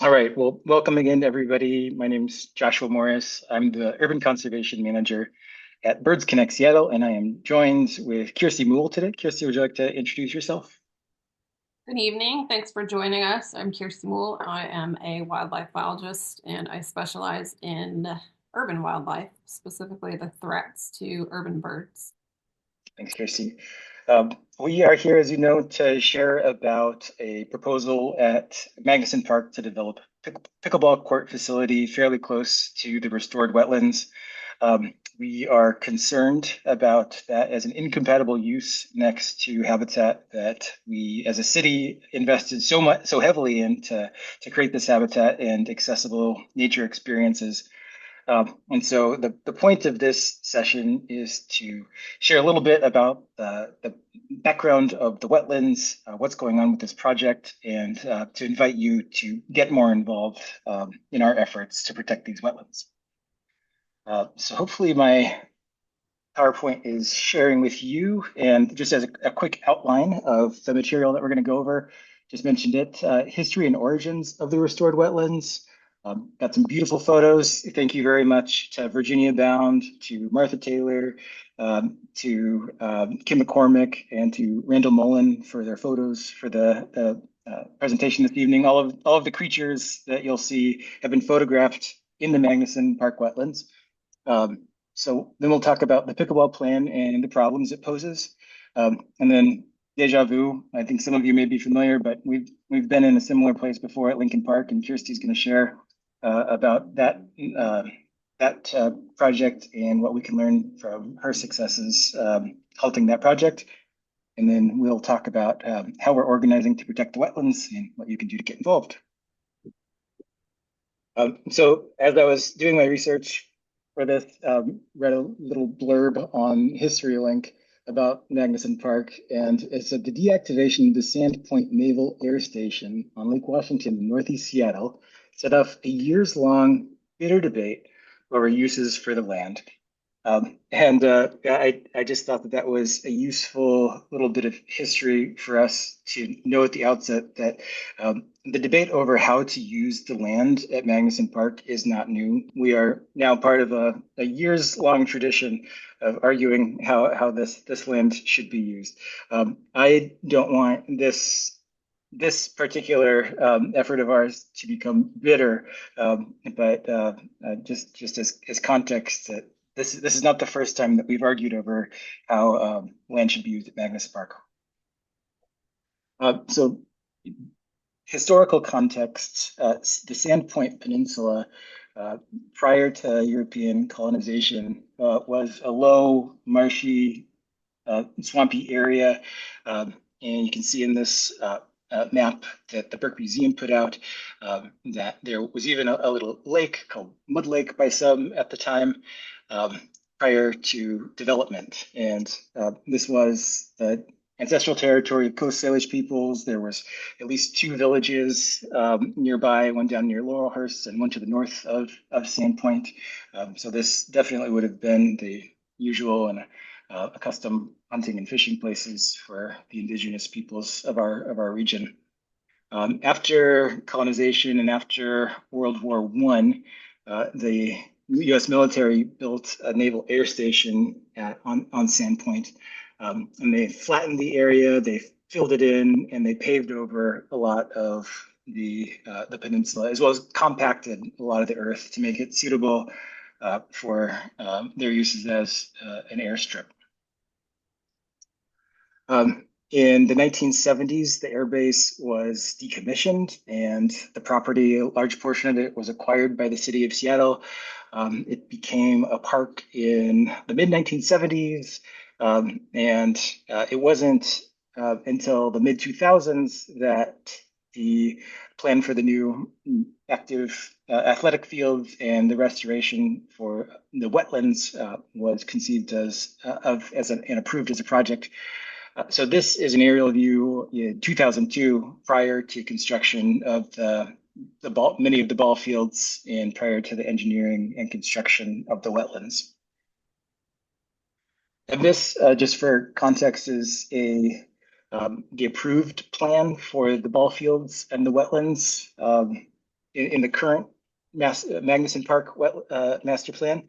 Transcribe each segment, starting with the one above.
All right, well, welcome again, everybody. My name's Joshua Morris. I'm the Urban Conservation Manager at Birds Connect Seattle, and I am joined with Kersti Muul today. Kersti, would you like to introduce yourself? Good evening. Thanks for joining us. I'm Kersti Muul. I am a wildlife biologist and I specialize in urban wildlife, specifically the threats to urban birds. Thanks, Kersti. We are here, as you know, to share about a proposal at Magnuson Park to develop pickleball court facility fairly close to the restored wetlands. We are concerned about that as an incompatible use next to habitat that we, as a city, invested so heavily in to create this habitat and accessible nature experiences. And so the point of this session is to share a little bit about the background of the wetlands, what's going on with this project, and to invite you to get more involved in our efforts to protect these wetlands. So hopefully my PowerPoint is sharing with you, and just as a quick outline of the material that we're going to go over, just mentioned it, history and origins of the restored wetlands. Got some beautiful photos. Thank you very much to Virginia Bound, to Martha Taylor, to Kim McCormick, and to Randall Mullen for their photos for the presentation this evening. All of the creatures that you'll see have been photographed in the Magnuson Park wetlands. So then we'll talk about the pickleball plan and the problems it poses. And then deja vu. I think some of you may be familiar, but we've been in a similar place before at Lincoln Park, and Kirsty's going to share about that project and what we can learn from her successes halting that project. And then we'll talk about how we're organizing to protect the wetlands and what you can do to get involved. So as I was doing my research for this, read a little blurb on HistoryLink about Magnuson Park, and it said the deactivation of the Sandpoint Naval Air Station on Lake Washington in Northeast Seattle set off a years-long bitter debate over uses for the land. I just thought that that was a useful little bit of history for us to know at the outset that the debate over how to use the land at Magnuson Park is not new. We are now part of a years-long tradition of arguing how this land should be used. I don't want this particular effort of ours to become bitter, but just as context that this is not the first time that we've argued over how land should be used at Magnus Park. So historical context, the Sandpoint Peninsula prior to European colonization was a low, marshy, swampy area. And you can see in this map that the Burke Museum put out that there was even a little lake called Mud Lake by some at the time prior to development. And this was the ancestral territory of Coast Salish peoples. There was at least two villages nearby, one down near Laurelhurst and one to the north of Sandpoint. So this definitely would have been the usual and accustomed hunting and fishing places for the indigenous peoples of our region. After colonization and after World War I, the U.S. military built a naval air station on Sandpoint, and they flattened the area, they filled it in, and they paved over a lot of the peninsula, as well as compacted a lot of the earth to make it suitable for their uses as an airstrip. In the 1970s, the airbase was decommissioned and the property, a large portion of it was acquired by the city of Seattle. It became a park in the mid 1970s, and it wasn't until the mid 2000s that the plan for the new active athletic fields and the restoration for the wetlands was conceived and approved as a project. So this is an aerial view in 2002, prior to construction of many of the ball fields and prior to the engineering and construction of the wetlands. And this, just for context, is the approved plan for the ball fields and the wetlands. in the current Magnuson Park master plan,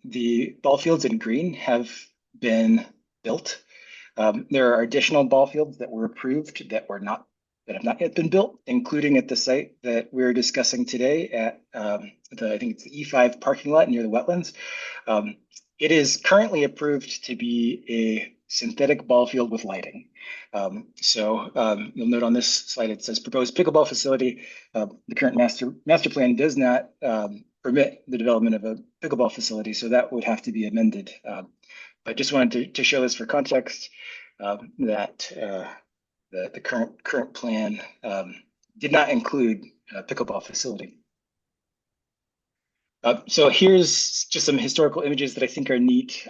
the ball fields in green have been built. There are additional ball fields that were approved that have not yet been built, including at the site that we're discussing today at I think it's the E5 parking lot near the wetlands. It is currently approved to be a synthetic ball field with lighting. You'll note on this slide it says proposed pickleball facility. The current master plan does not permit the development of a pickleball facility, so that would have to be amended. But just wanted to show this for context that the current plan did not include a pickleball facility. So here's just some historical images that I think are neat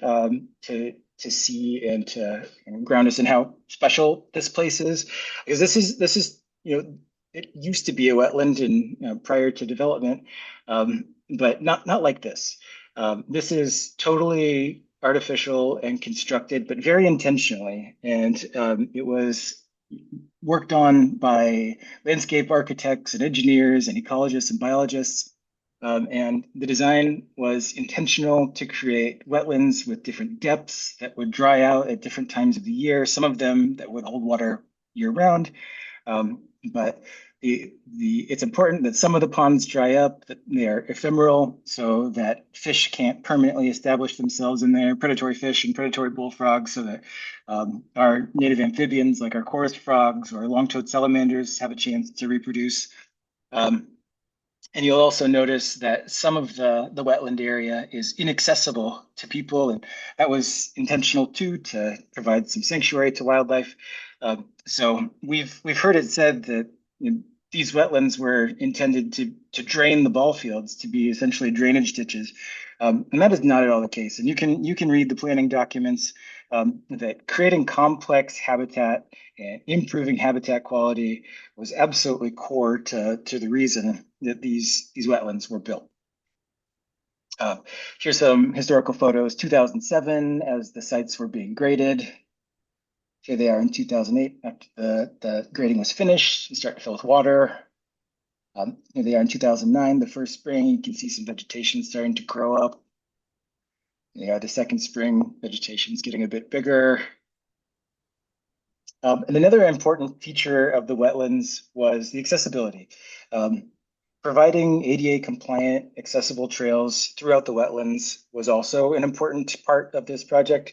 to see and to ground us in how special this place is, because this is it used to be a wetland and prior to development, but not like this. This is totally artificial and constructed, but very intentionally, and it was worked on by landscape architects and engineers and ecologists and biologists. And the design was intentional to create wetlands with different depths that would dry out at different times of the year, some of them that would hold water year round. But it's important that some of the ponds dry up, that they are ephemeral, so that fish can't permanently establish themselves in there, predatory fish and predatory bullfrogs, so that our native amphibians like our chorus frogs or long-toed salamanders have a chance to reproduce. And you'll also notice that some of the wetland area is inaccessible to people, and that was intentional too, to provide some sanctuary to wildlife. So we've heard it said that these wetlands were intended to drain the ball fields, to be essentially drainage ditches, and that is not at all the case. And you can read the planning documents that creating complex habitat and improving habitat quality was absolutely core to the reason that these wetlands were built. Here's some historical photos, 2007, as the sites were being graded. Here they are in 2008, after the grading was finished, and start to fill with water. Here they are in 2009, the first spring. You can see some vegetation starting to grow up. Here the second spring, vegetation is getting a bit bigger. And another important feature of the wetlands was the accessibility. Providing ADA compliant accessible trails throughout the wetlands was also an important part of this project.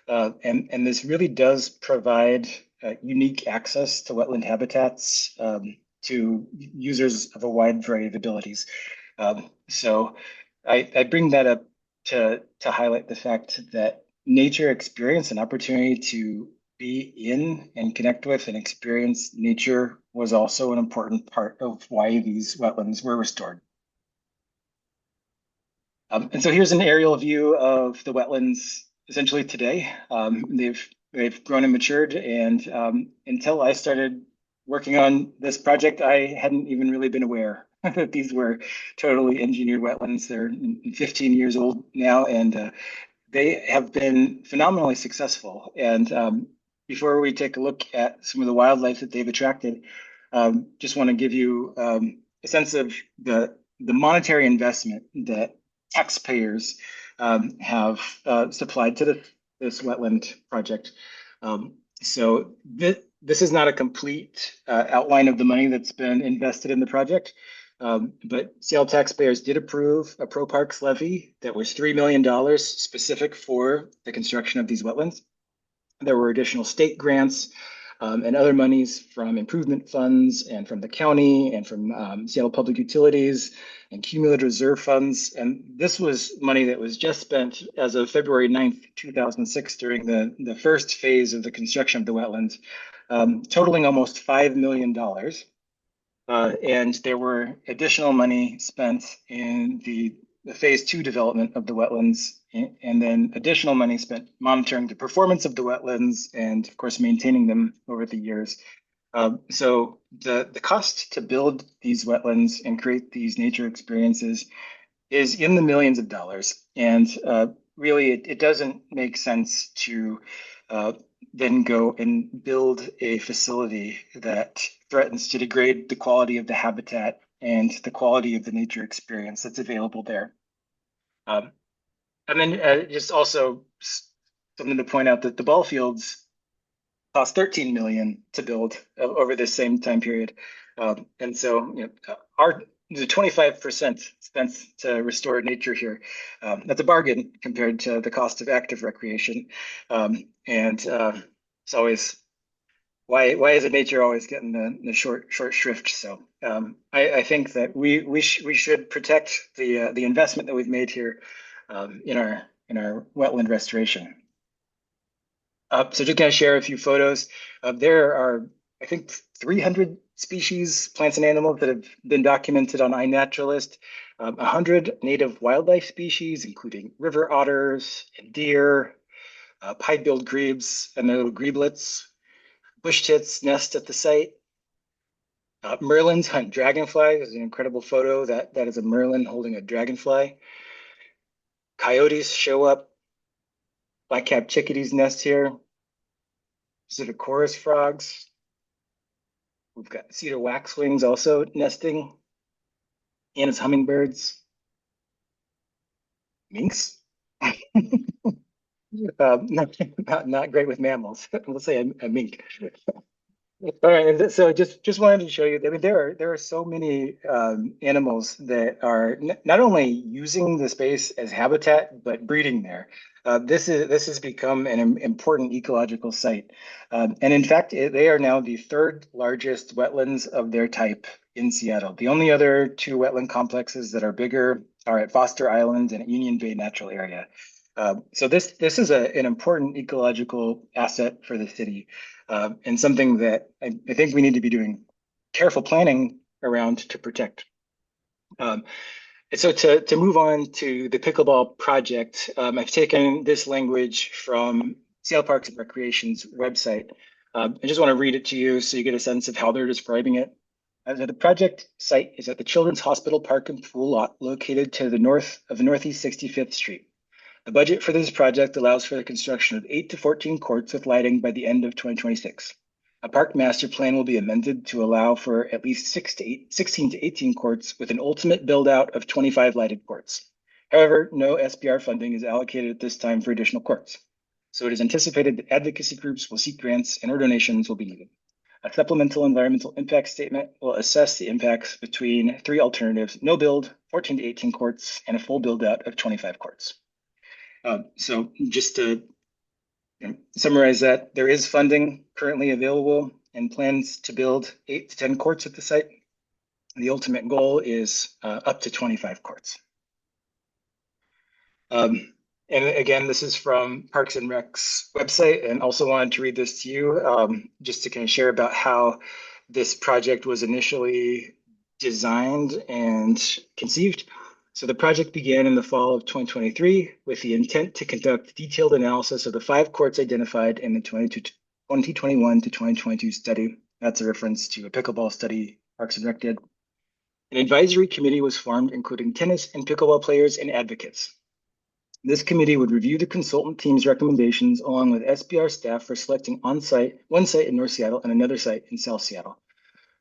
And this really does provide unique access to wetland habitats to users of a wide variety of abilities. So I bring that up to highlight the fact that nature experience and opportunity to be in and connect with and experience nature was also an important part of why these wetlands were restored. And so here's an aerial view of the wetlands essentially today. They've grown and matured, and until I started working on this project, I hadn't even really been aware that these were totally engineered wetlands. They're 15 years old now, and they have been phenomenally successful. And before we take a look at some of the wildlife that they've attracted, just want to give you a sense of the monetary investment that taxpayers have supplied to this wetland project. So this is not a complete outline of the money that's been invested in the project, but Seattle taxpayers did approve a Pro Parks levy that was $3 million specific for the construction of these wetlands. There were additional state grants and other monies from improvement funds and from the county and from Seattle Public Utilities and cumulative reserve funds. And this was money that was just spent as of February 9th, 2006 during the first phase of the construction of the wetlands, totaling almost $5 million. And there were additional money spent in the phase 2 development of the wetlands, and then additional money spent monitoring the performance of the wetlands and, of course, maintaining them over the years. So the cost to build these wetlands and create these nature experiences is in the millions of dollars. And really, it doesn't make sense to then go and build a facility that threatens to degrade the quality of the habitat and the quality of the nature experience that's available there. And then just also something to point out that the ball fields cost 13 million to build over this same time period. And so the 25% spent to restore nature here, that's a bargain compared to the cost of active recreation. It's always why is nature always getting the short shrift? So I think that we should protect the investment that we've made here in our wetland restoration. So just going to share a few photos. There are, I think, 300 species, plants and animals that have been documented on iNaturalist. 100 native wildlife species, including river otters and deer, pied-billed grebes and their little greblets. Bush tits nest at the site. Merlins hunt dragonfly. There's an incredible photo that is a merlin holding a dragonfly. Coyotes show up. Black-capped chickadees nest here. Pacific chorus frogs. We've got cedar waxwings also nesting. Anna's hummingbirds. Minks. Not great with mammals. We'll say a mink. All right, and so just wanted to show you. I mean, there are so many animals that are not only using the space as habitat but breeding there. This has become an important ecological site, and in fact, they are now the third largest wetlands of their type in Seattle. The only other two wetland complexes that are bigger are at Foster Island and at Union Bay Natural Area. So this is an important ecological asset for the city, and something that I think we need to be doing careful planning around to protect. And so to move on to the pickleball project, I've taken this language from Seattle Parks and Recreation's website. I just want to read it to you so you get a sense of how they're describing it. The project site is at the Children's Hospital Park and Pool lot located to the north of Northeast 65th Street. The budget for this project allows for the construction of 8 to 14 courts with lighting by the end of 2026. A park master plan will be amended to allow for at least 16 to 18 courts with an ultimate build out of 25 lighted courts. However, no SBR funding is allocated at this time for additional courts. So it is anticipated that advocacy groups will seek grants and or donations will be needed. A supplemental environmental impact statement will assess the impacts between three alternatives: no build, 14 to 18 courts, and a full build out of 25 courts. So just to summarize that, there is funding currently available and plans to build 8 to 10 courts at the site. The ultimate goal is up to 25 courts. And again, this is from Parks and Rec's website, and also wanted to read this to you just to kind of share about how this project was initially designed and conceived. So the project began in the fall of 2023 with the intent to conduct detailed analysis of the 5 courts identified in the 2021 to 2022 study. That's a reference to a pickleball study Parks and Rec did. An advisory committee was formed, including tennis and pickleball players and advocates. This committee would review the consultant team's recommendations along with SBR staff for selecting one site in North Seattle and another site in South Seattle.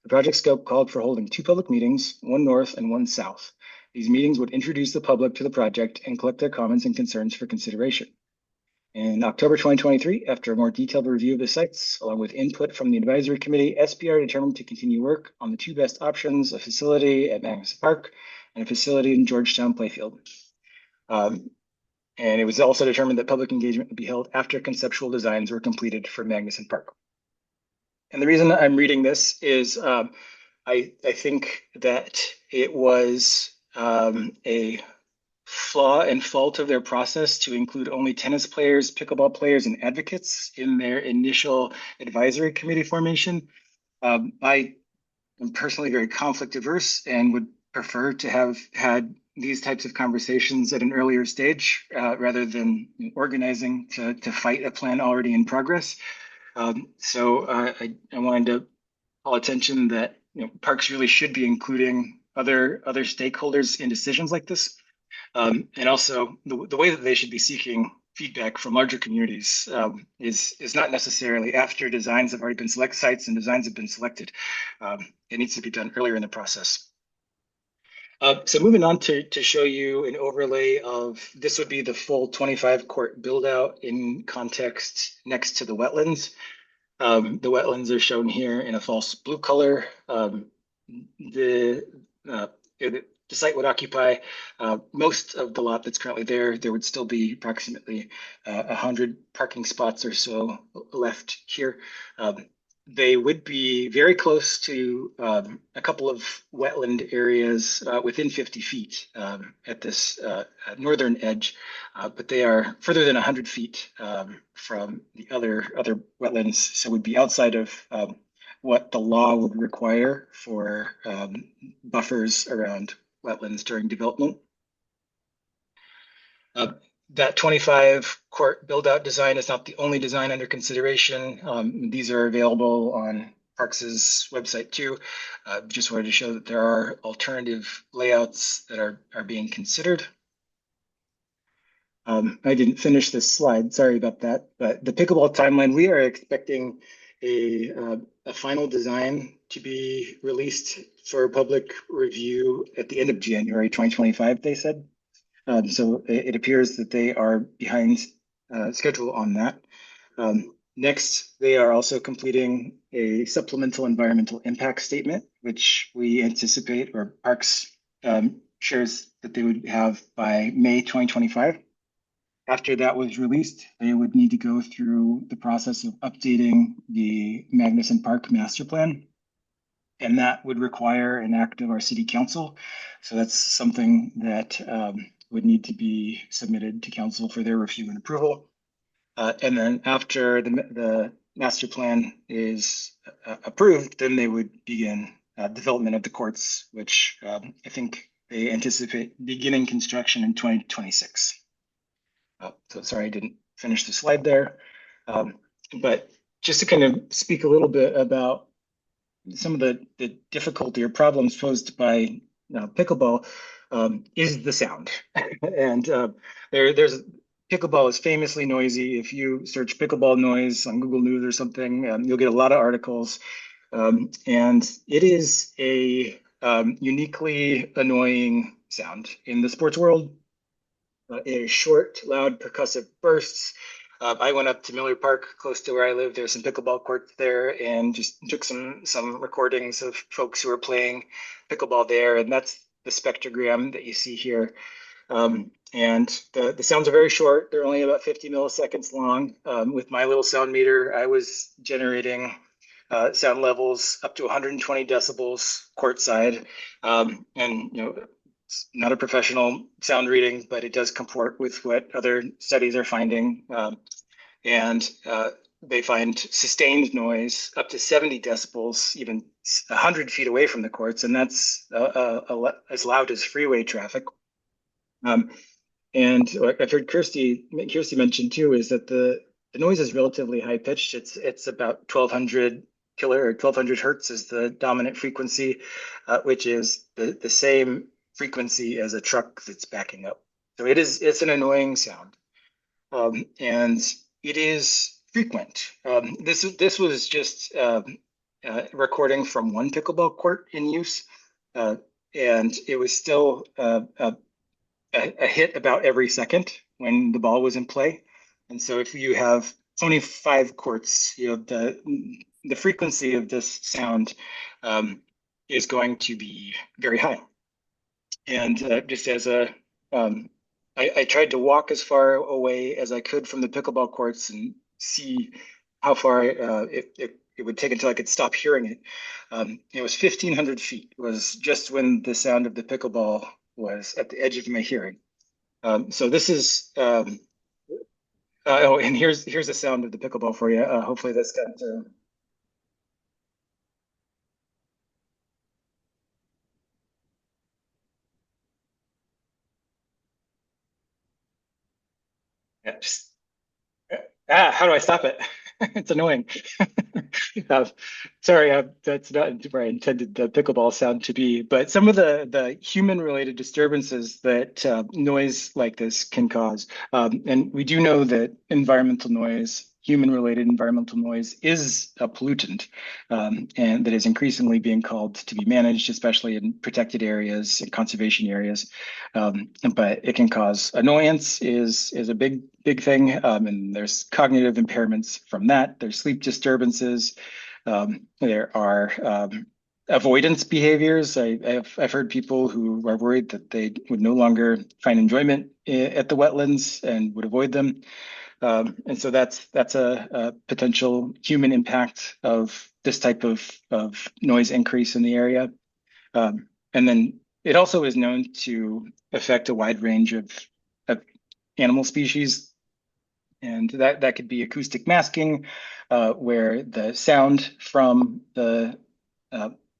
The project scope called for holding 2 public meetings, one north and one south. These meetings would introduce the public to the project and collect their comments and concerns for consideration. In October 2023, after a more detailed review of the sites, along with input from the advisory committee, SBR determined to continue work on the 2 best options: a facility at Magnuson Park and a facility in Georgetown Playfield. And it was also determined that public engagement would be held after conceptual designs were completed for Magnuson Park. And the reason I'm reading this is I think that it was a flaw and fault of their process to include only tennis players, pickleball players, and advocates in their initial advisory committee formation. I am personally very conflict averse and would prefer to have had these types of conversations at an earlier stage rather than organizing to fight a plan already in progress. So I wanted to call attention that parks really should be including other stakeholders in decisions like this, and also the way that they should be seeking feedback from larger communities is not necessarily after designs have already been selected, sites and designs have been selected. It needs to be done earlier in the process. So moving on to show you an overlay of this would be the full 25 court build out in context next to the wetlands. The wetlands are shown here in a false blue color. The, uh, the site would occupy most of the lot that's currently there. There would still be approximately 100 parking spots or so left here. They would be very close to a couple of wetland areas within 50 feet at this northern edge, but they are further than 100 feet from the other wetlands, so would be outside of what the law would require for buffers around wetlands during development. That 25 court build out design is not the only design under consideration. These are available on Parks' website too. Just wanted to show that there are alternative layouts that are being considered. I didn't finish this slide, sorry about that, but the pickleball timeline, we are expecting a final design to be released for public review at the end of January 2025, they said. So it appears that they are behind schedule on that. Next, they are also completing a supplemental environmental impact statement, which we anticipate, or Parks shares that they would have by May 2025. After that was released, they would need to go through the process of updating the Magnuson Park master plan. And that would require an act of our city council. So that's something that would need to be submitted to council for their review and approval. And then after the master plan is approved, then they would begin development of the courts, which I think they anticipate beginning construction in 2026. So sorry, I didn't finish the slide there. But just to kind of speak a little bit about some of the difficulty or problems posed by pickleball is the sound. And there's pickleball is famously noisy. If you search pickleball noise on Google News or something, you'll get a lot of articles. And it is a uniquely annoying sound in the sports world. It is short, loud, percussive bursts. I went up to Miller Park, close to where I live. There's some pickleball courts there, and just took some recordings of folks who are playing pickleball there. And that's the spectrogram that you see here. And the sounds are very short. They're only about 50 milliseconds long. With my little sound meter, I was generating sound levels up to 120 decibels courtside. And it's not a professional sound reading, but it does comport with what other studies are finding. And they find sustained noise up to 70 decibels, even 100 feet away from the courts, and that's as loud as freeway traffic. And what I've heard Kersti mention too is that the noise is relatively high pitched. It's about 1200 or 1200 hertz is the dominant frequency, which is the same frequency as a truck that's backing up. So it's an annoying sound. And it is frequent. This was just recording from one pickleball court in use, and it was still a hit about every second when the ball was in play. And so if you have 25 courts, the frequency of this sound is going to be very high. And just as I tried to walk as far away as I could from the pickleball courts and see how far it would take until I could stop hearing it. It was 1,500 feet was just when the sound of the pickleball was at the edge of my hearing. So this is, and here's the sound of the pickleball for you. Hopefully that's got yeah, how do I stop it? It's annoying. Sorry, that's not where I intended the pickleball sound to be, but some of the human-related disturbances that noise like this can cause. And we do know that environmental noise human-related environmental noise is a pollutant, and that is increasingly being called to be managed, especially in protected areas and conservation areas. But it can cause annoyance is a big thing, and there's cognitive impairments from that. There's sleep disturbances. There are avoidance behaviors. I've heard people who are worried that they would no longer find enjoyment at the wetlands and would avoid them. And so that's a potential human impact of this type of noise increase in the area. And then it also is known to affect a wide range of animal species. And that could be acoustic masking, where the sound from the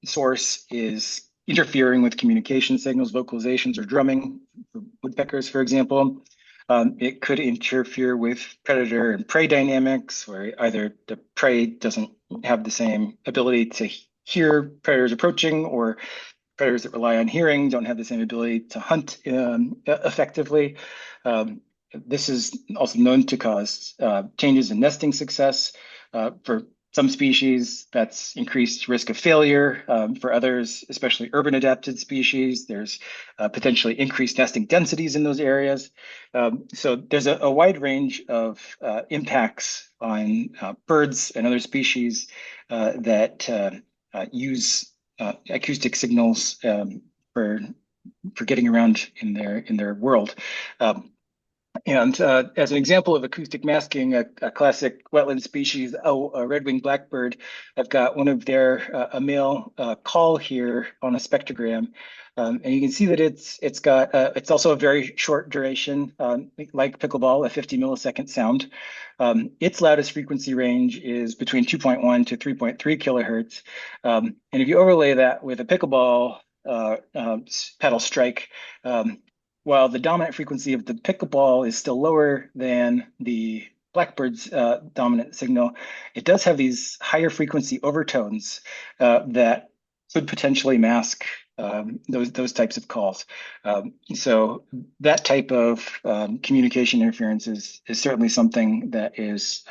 source is interfering with communication signals, vocalizations, or drumming, for woodpeckers, for example. It could interfere with predator and prey dynamics, where either the prey doesn't have the same ability to hear predators approaching, or predators that rely on hearing don't have the same ability to hunt effectively. This is also known to cause changes in nesting success. For some species, that's increased risk of failure. For others, especially urban adapted species, there's potentially increased nesting densities in those areas. So there's a wide range of impacts on birds and other species that use acoustic signals for getting around in their world. And as an example of acoustic masking, a classic wetland species, a red-winged blackbird, I've got one of their a male call here on a spectrogram, and you can see that it's also a very short duration, like pickleball, a 50 millisecond sound. Its loudest frequency range is between 2.1 to 3.3 kilohertz, and if you overlay that with a pickleball pedal strike. While the dominant frequency of the pickleball is still lower than the blackbird's dominant signal, it does have these higher frequency overtones that could potentially mask those types of calls. So that type of communication interference is certainly something that is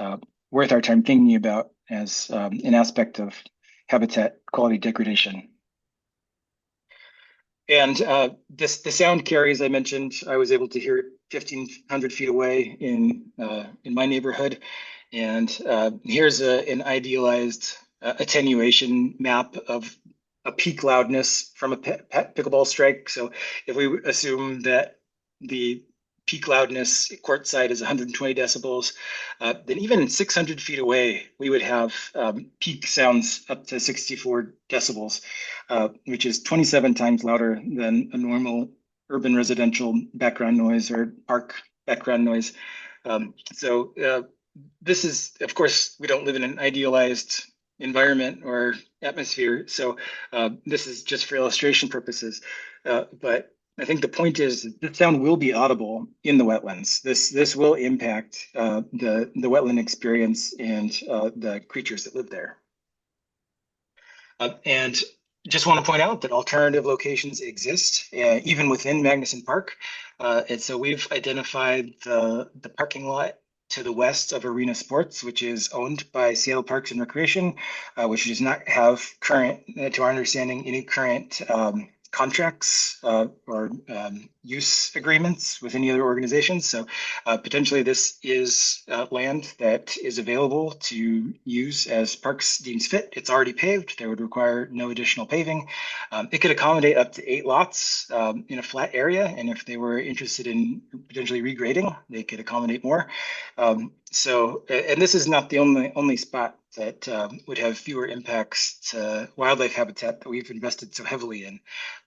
worth our time thinking about as an aspect of habitat quality degradation. And the sound carry, as I mentioned, I was able to hear it 1,500 feet away in my neighborhood. And here's an idealized attenuation map of a peak loudness from a pickleball strike. So if we assume that the peak loudness courtside is 120 decibels, then even 600 feet away, we would have peak sounds up to 64 decibels, which is 27 times louder than a normal urban residential background noise or park background noise. So this is, of course, we don't live in an idealized environment or atmosphere. So this is just for illustration purposes. But I think the point is the sound will be audible in the wetlands. This will impact the wetland experience and the creatures that live there. And just want to point out that alternative locations exist, even within Magnuson Park. And so we've identified the parking lot to the west of Arena Sports, which is owned by Seattle Parks and Recreation, which does not have current, to our understanding, any current contracts or use agreements with any other organizations. So potentially this is land that is available to use as Parks deems fit. It's already paved. There would require no additional paving. It could accommodate up to 8 lots in a flat area. And if they were interested in potentially regrading, they could accommodate more. And this is not the only spot that would have fewer impacts to wildlife habitat that we've invested so heavily in.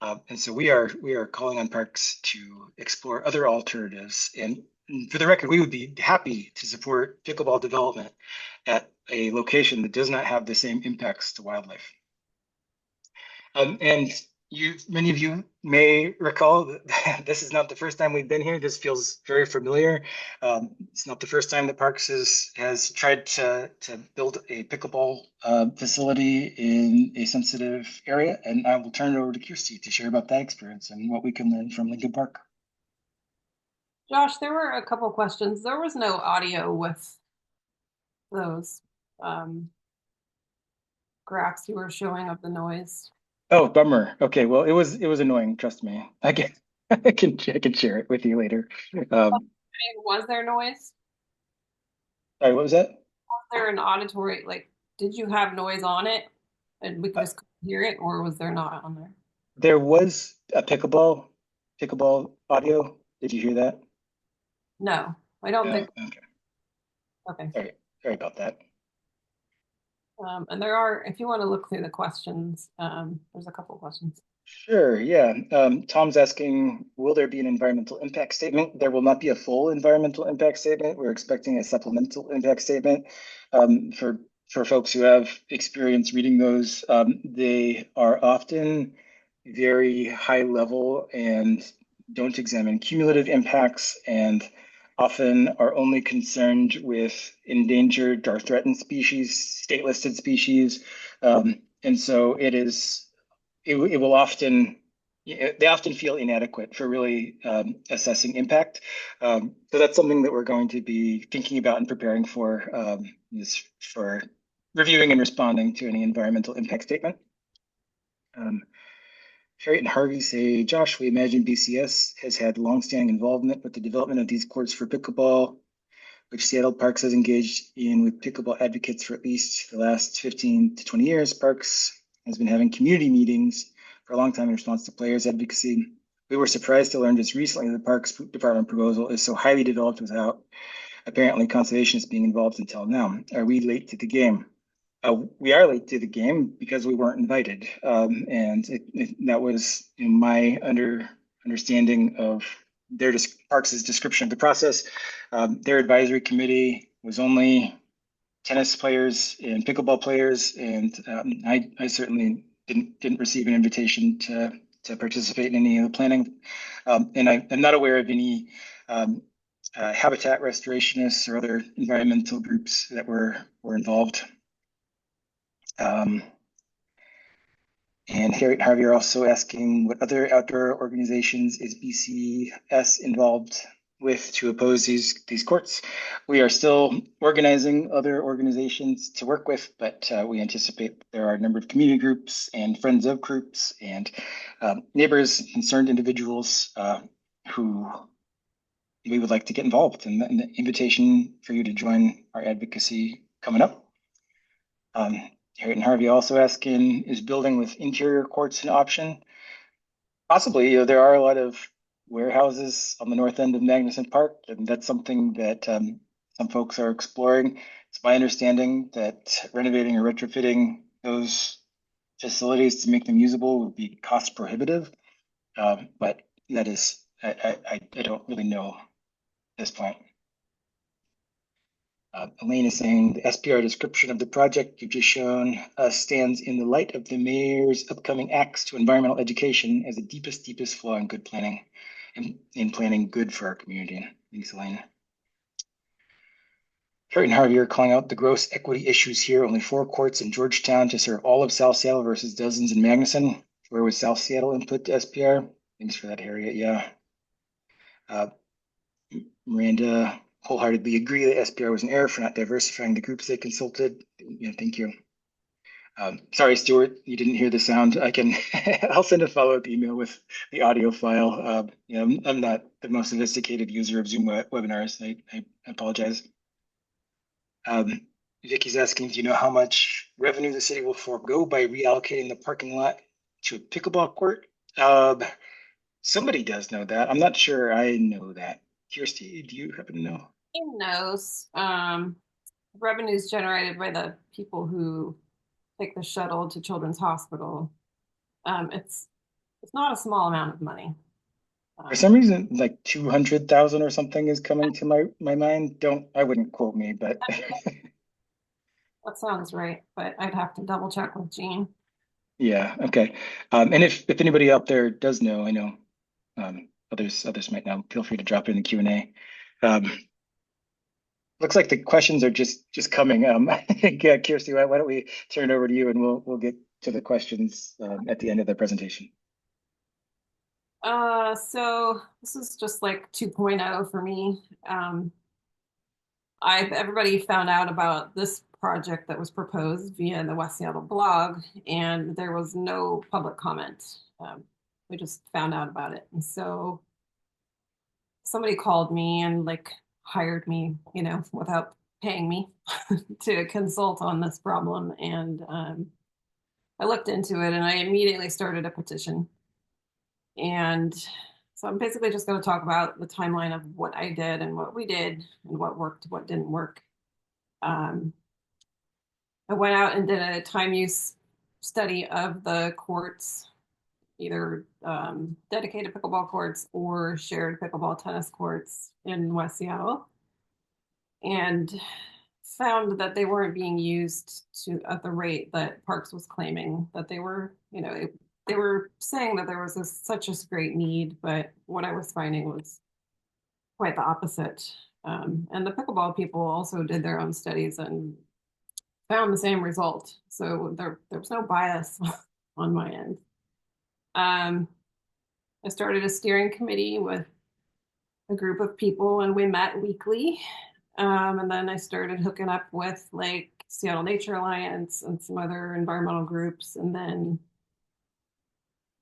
And so we are calling on parks to explore other alternatives. And for the record, we would be happy to support pickleball development at a location that does not have the same impacts to wildlife. And many of you may recall that this is not the first time we've been here. This feels very familiar. It's not the first time that Parks has tried to build a pickleball facility in a sensitive area. And I will turn it over to Kersti to share about that experience and what we can learn from Lincoln Park. Josh, there were a couple questions. There was no audio with those um, graphs you were showing of the noise. Oh, bummer. Okay, well, it was annoying. Trust me. I can I can share it with you later. Um, And was there noise? Sorry, what was that? Was there an auditory, like, did you have noise on it and we could Uh, just hear it, or was there not on there? there was a pickleball audio. Did you hear that? No, I don't Yeah. think. Okay. Okay. Sorry about that. And there are, if you want to look through the questions, there's a couple of questions. Sure, yeah. Tom's asking, will there be an environmental impact statement? There will not be a full environmental impact statement. We're expecting a supplemental impact statement. For folks who have experience reading those, they are often very high level and don't examine cumulative impacts and often are only concerned with endangered or threatened species, state listed species. And so it will often they often feel inadequate for really assessing impact. So that's something that we're going to be thinking about and preparing for is for reviewing and responding to any environmental impact statement. Harriet and Harvey say, Josh, we imagine BCS has had longstanding involvement with the development of these courts for pickleball, which Seattle Parks has engaged in with pickleball advocates for at least the last 15 to 20 years. Parks has been having community meetings for a long time in response to players' advocacy. We were surprised to learn just recently that the Parks Department proposal is so highly developed without apparently conservationists being involved until now. Are we late to the game? We are late to the game because we weren't invited, and that was my understanding of their Parks' description of the process. Their advisory committee was only tennis players and pickleball players, and I certainly didn't receive an invitation to participate in any of the planning, and I'm not aware of any habitat restorationists or other environmental groups that were involved. Um, and Harriet and Harvey are also asking what other outdoor organizations is BCS involved with to oppose these courts. We are still organizing other organizations to work with, but we anticipate there are a number of community groups and friends of groups and neighbors, concerned individuals who we would like to get involved. And the invitation for you to join our advocacy coming up. Harriet and Harvey also asking, is building with interior courts an option? Possibly, there are a lot of warehouses on the north end of Magnuson Park, and that's something that some folks are exploring. It's my understanding that renovating or retrofitting those facilities to make them usable would be cost prohibitive, but that is, I don't really know at this point. Elaine is saying the SPR description of the project you've just shown stands in the light of the mayor's upcoming acts to environmental education as the deepest flaw in good planning and in planning good for our community. Thanks, Elaine. Harriet and Harvey are calling out the gross equity issues here. Only 4 courts in Georgetown to serve all of South Seattle versus dozens in Magnuson. Where was South Seattle input to SPR? Thanks for that, Harriet. Yeah. Miranda wholeheartedly agree that SPR was an error for not diversifying the groups they consulted. Yeah, thank you. Sorry, Stuart, you didn't hear the sound. I'll send a follow-up email with the audio file. I'm not the most sophisticated user of Zoom webinars. I apologize. Vicky's asking, do you know how much revenue the city will forego by reallocating the parking lot to a pickleball court? Somebody does know that. I'm not sure I know that. Kersti, do you happen to know? He knows revenues generated by the people who take the shuttle to Children's Hospital. It's not a small amount of money. For some reason, like 200,000 or something is coming to my mind. I wouldn't quote me, but That sounds right, but I'd have to double check with Jean. yeah, okay. And if anybody out there does know, I know others might know. Feel free to drop it in the Q&A. Looks like the questions are just coming. I think Kersti, why don't we turn it over to you and we'll get to the questions at the end of the presentation. So this is just like 2.0 for me. everybody found out about this project that was proposed via the West Seattle blog, and there was no public comment. We just found out about it, and so somebody called me and like hired me, without paying me to consult on this problem, and I looked into it and I immediately started a petition. And so I'm basically just going to talk about the timeline of what I did and what we did and what worked, what didn't work. Um, I went out and did a time use study of the courts, either dedicated pickleball courts or shared pickleball tennis courts in West Seattle, and found that they weren't being used to at the rate that Parks was claiming that they were. They were saying that there was such a great need, but what I was finding was quite the opposite. And the pickleball people also did their own studies and found the same result. So there was no bias on my end. Um, I started a steering committee with a group of people, and we met weekly. And then I started hooking up with like Seattle Nature Alliance and some other environmental groups. And then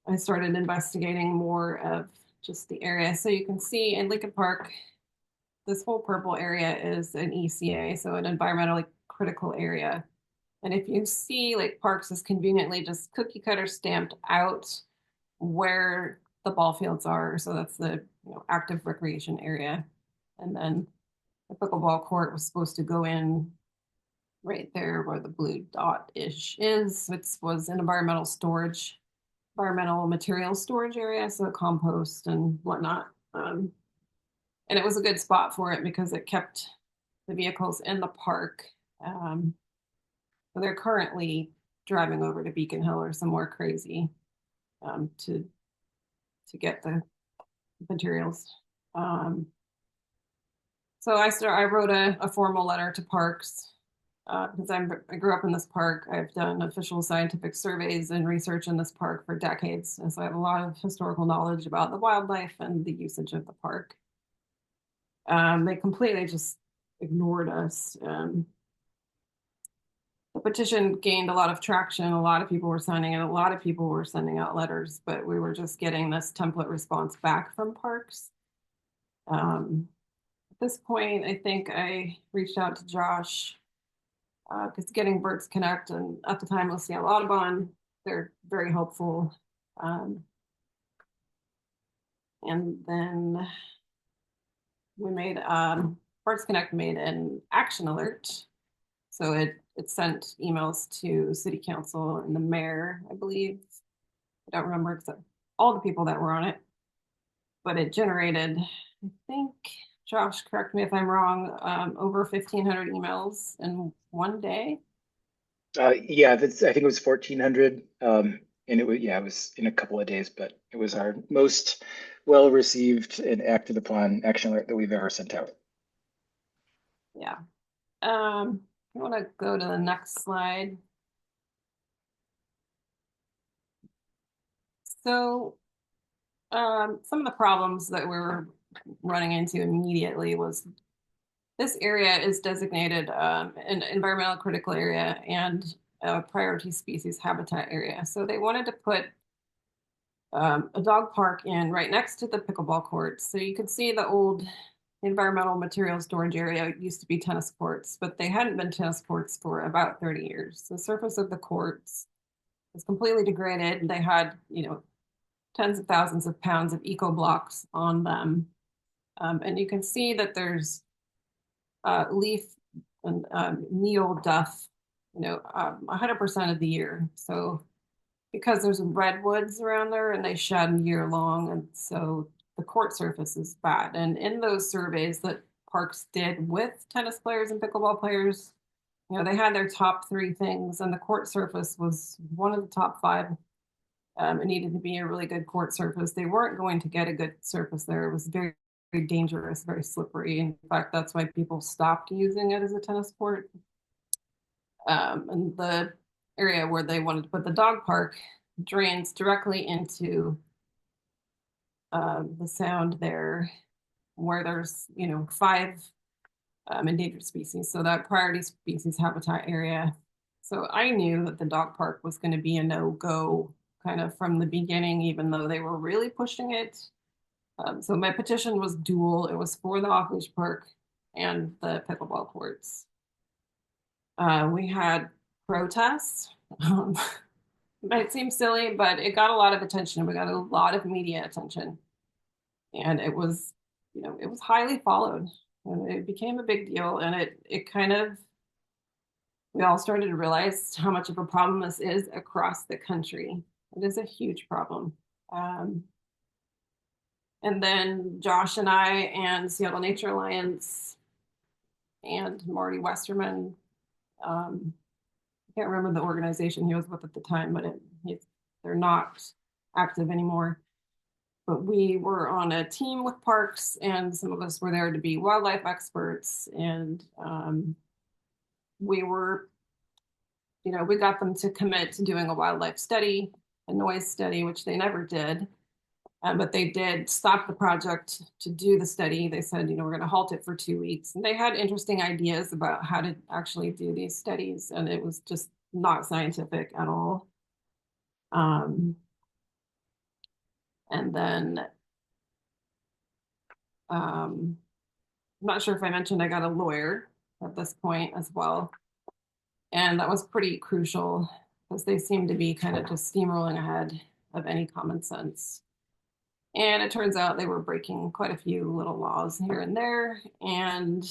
I started investigating more of just the area. So you can see in Lincoln Park, this whole purple area is an ECA, so an environmentally critical area. And if you see, like, Parks is conveniently just cookie cutter stamped out where the ball fields are. So that's the active recreation area. And then the pickleball court was supposed to go in right there where the blue dot ish is. It was an environmental material storage area, so compost and whatnot. And it was a good spot for it because it kept the vehicles in the park. Um, so they're currently driving over to Beacon Hill or somewhere crazy to get the materials. So I wrote a formal letter to Parks because I grew up in this park. I've done official scientific surveys and research in this park for decades, and so I have a lot of historical knowledge about the wildlife and the usage of the park. They completely just ignored us. The petition gained a lot of traction. A lot of people were signing it. A lot of people were sending out letters, but we were just getting this template response back from Parks. At this point, I think I reached out to Josh because getting Birds Connect, and at the time was Seattle Audubon. They're very helpful. And then we made Birds Connect made an action alert. So it sent emails to city council and the mayor, I believe. I don't remember except all the people that were on it. But it generated, I think, Josh, correct me if I'm wrong, over 1,500 emails in one day. Yeah, I think it was 1,400. And it was in a couple of days, but it was our most well received and acted upon action alert that we've ever sent out. Yeah. I want to go to the next slide. So some of the problems that we were running into immediately was this area is designated an environmental critical area and a priority species habitat area. So they wanted to put a dog park in right next to the pickleball courts. So you could see the old environmental material storage area used to be tennis courts, but they hadn't been tennis courts for about 30 years. The surface of the courts was completely degraded. They had, tens of thousands of pounds of eco blocks on them. And you can see that there's leaf and needle duff, 100% of the year. So because there's redwoods around there and they shed year long, and so the court surface is bad. And in those surveys that Parks did with tennis players and pickleball players, they had their top three things, and the court surface was one of the top five. It needed to be a really good court surface. They weren't going to get a good surface there. It was very, very dangerous, very slippery. In fact, that's why people stopped using it as a tennis court. And the area where they wanted to put the dog park drains directly into the sound there, where there's 5 endangered species, so that priority species habitat area. So I knew that the dog park was going to be a no-go kind of from the beginning, even though they were really pushing it. So my petition was dual. It was for the off-leash park and the pickleball courts. We had protests. Might seem silly, but it got a lot of attention. We got a lot of media attention, and it was, it was highly followed, and it became a big deal. And it kind of, we all started to realize how much of a problem this is across the country. It is a huge problem. Um, and then Josh and I and Seattle Nature Alliance and Marty Westerman, I can't remember the organization he was with at the time, but they're not active anymore. But we were on a team with parks, and some of us were there to be wildlife experts. And we were, we got them to commit to doing a wildlife study, a noise study, which they never did. But they did stop the project to do the study. They said, we're going to halt it for 2 weeks. And they had interesting ideas about how to actually do these studies, and it was just not scientific at all. And then I'm not sure if I mentioned I got a lawyer at this point as well. And that was pretty crucial because they seemed to be kind of just steamrolling ahead of any common sense. And it turns out they were breaking quite a few little laws here and there. And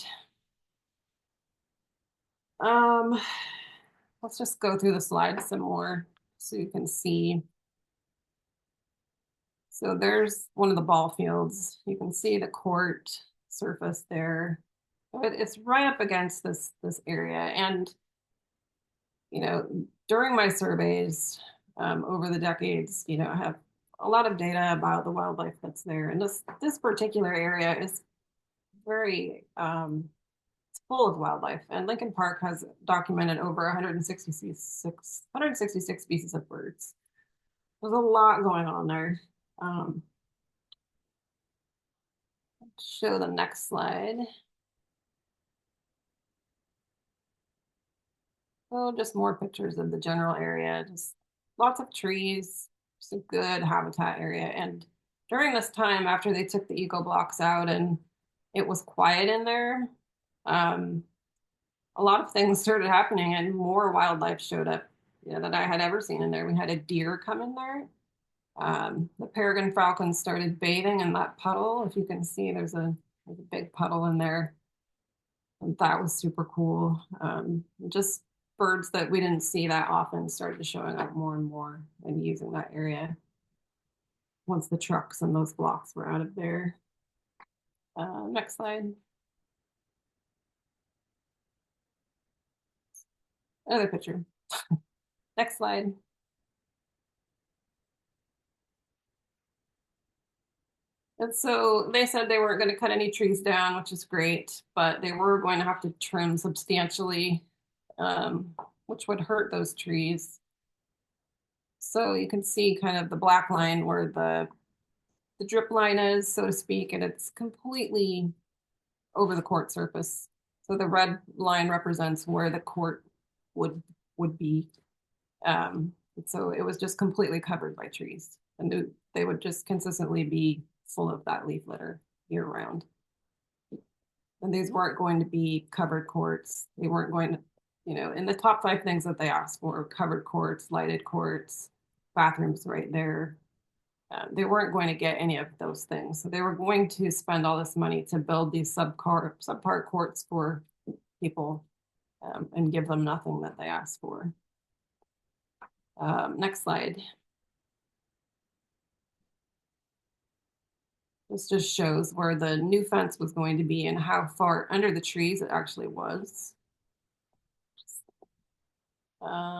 let's just go through the slides some more so you can see. So there's one of the ball fields. You can see the court surface there. It's right up against this area. And, during my surveys over the decades, I have a lot of data about the wildlife that's there. And this particular area is very, it's full of wildlife. And Lincoln Park has documented over 166 species of birds. There's a lot going on there. Show the next slide. Oh, just more pictures of the general area. Just lots of trees. It's a good habitat area. And during this time, after they took the eco blocks out and it was quiet in there, a lot of things started happening and more wildlife showed up, that I had ever seen in there. We had a deer come in there. The peregrine falcons started bathing in that puddle. If you can see, there's a big puddle in there. And that was super cool. Just birds that we didn't see that often started showing up more and more and using that area once the trucks and those blocks were out of there. Next slide. Another picture. Next slide. And so they said they weren't going to cut any trees down, which is great, but they were going to have to trim substantially, which would hurt those trees. So you can see kind of the black line where the drip line is, so to speak, and it's completely over the court surface. So the red line represents where the court would be. So it was just completely covered by trees, and they would just consistently be full of that leaf litter year round. And these weren't going to be covered courts. They weren't going to, in the top 5 things that they asked for, covered courts, lighted courts, bathrooms right there. They weren't going to get any of those things. So they were going to spend all this money to build these subpar courts for people and give them nothing that they asked for. Next slide. This just shows where the new fence was going to be and how far under the trees it actually was.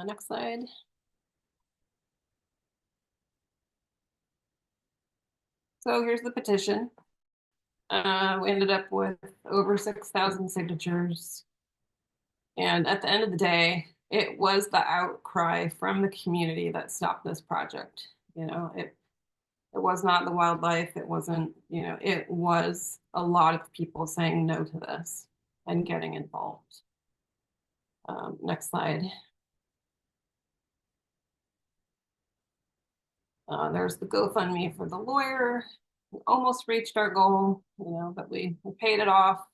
Next slide. So here's the petition. We ended up with over 6,000 signatures. And at the end of the day, it was the outcry from the community that stopped this project. It was not the wildlife. It wasn't, it was a lot of people saying no to this. and getting involved. Next slide. There's the GoFundMe for the lawyer. We almost reached our goal, but we paid it off.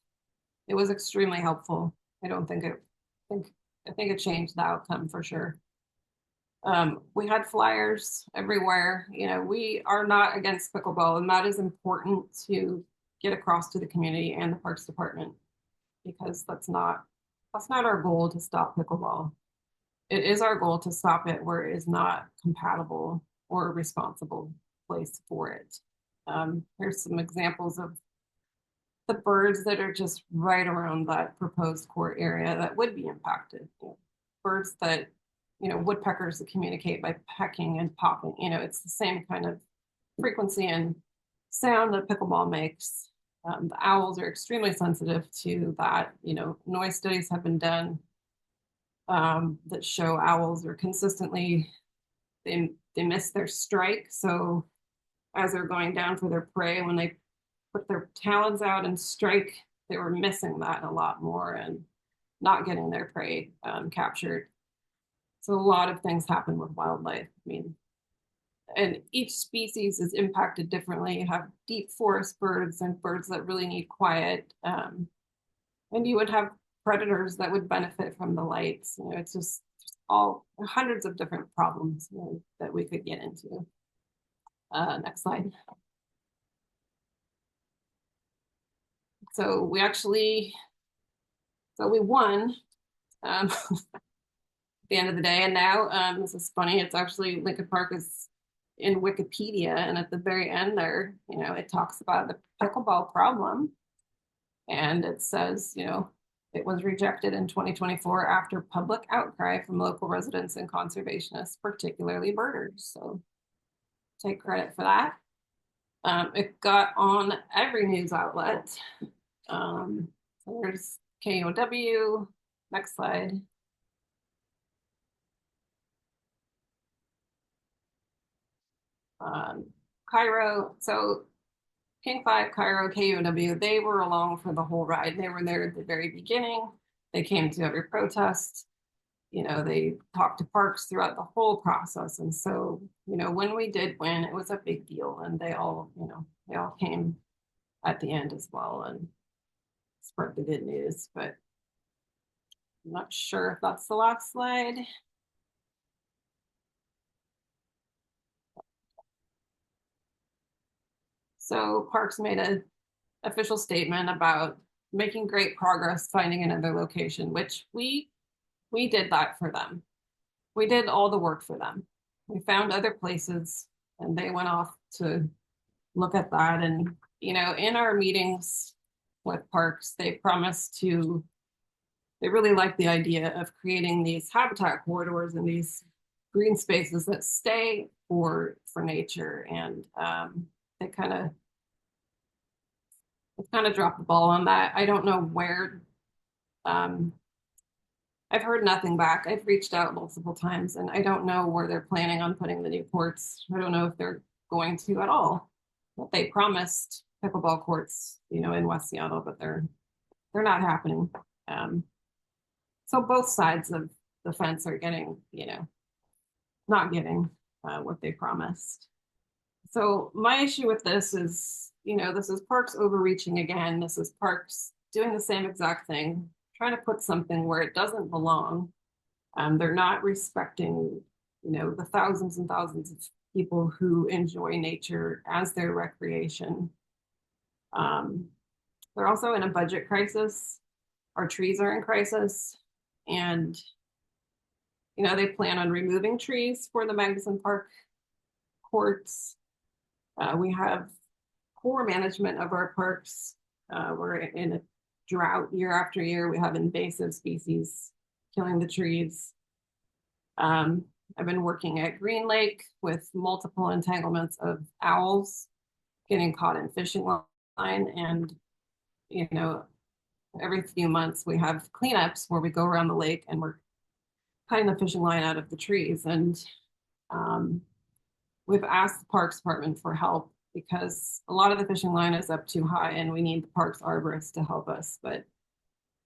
It was extremely helpful. I think it changed the outcome for sure. We had flyers everywhere. We are not against pickleball, and that is important to get across to the community and the Parks Department, because that's not our goal to stop pickleball. It is our goal to stop it where it is not compatible or a responsible place for it. Here's some examples of the birds that are just right around that proposed court area that would be impacted. Birds that, woodpeckers that communicate by pecking and popping. It's the same kind of frequency and sound that pickleball makes. The owls are extremely sensitive to that. Noise studies have been done that show owls are consistently, they miss their strike. So as they're going down for their prey, when they put their talons out and strike, they were missing that a lot more and not getting their prey captured. So a lot of things happen with wildlife. And each species is impacted differently. You have deep forest birds and birds that really need quiet. And you would have predators that would benefit from the lights. It's just all hundreds of different problems that we could get into. Next slide. So we won at the end of the day. And now, this is funny, it's actually Lincoln Park is in Wikipedia. And at the very end there, it talks about the pickleball problem. And it says, it was rejected in 2024 after public outcry from local residents and conservationists, particularly birders. So take credit for that. It got on every news outlet. So there's KOW. Next slide. Cairo. So King 5, Cairo, KOW, they were along for the whole ride. They were there at the very beginning. They came to every protest. They talked to parks throughout the whole process. And so, when we did win, it was a big deal. And they all came at the end as well and spread the good news. But I'm not sure if that's the last slide. So Parks made an official statement about making great progress finding another location, which we did that for them. We did all the work for them. We found other places and they went off to look at that. And, in our meetings with Parks, they really like the idea of creating these habitat corridors and these green spaces that stay for nature. And they kind of dropped the ball on that. I don't know where. I've heard nothing back. I've reached out multiple times and I don't know where they're planning on putting the new courts. I don't know if they're going to at all. But they promised pickleball courts, in West Seattle, but they're not happening. So both sides of the fence are getting, not getting what they promised. So my issue with this is, this is Parks overreaching again. This is Parks doing the same exact thing, trying to put something where it doesn't belong. They're not respecting, the thousands and thousands of people who enjoy nature as their recreation. They're also in a budget crisis. Our trees are in crisis. And, they plan on removing trees for the Magnuson Park courts. We have poor management of our parks. We're in a drought year after year. We have invasive species killing the trees. I've been working at Green Lake with multiple entanglements of owls getting caught in fishing line. And, every few months we have cleanups where we go around the lake and we're cutting the fishing line out of the trees. And we've asked the Parks Department for help because a lot of the fishing line is up too high and we need the parks arborists to help us. But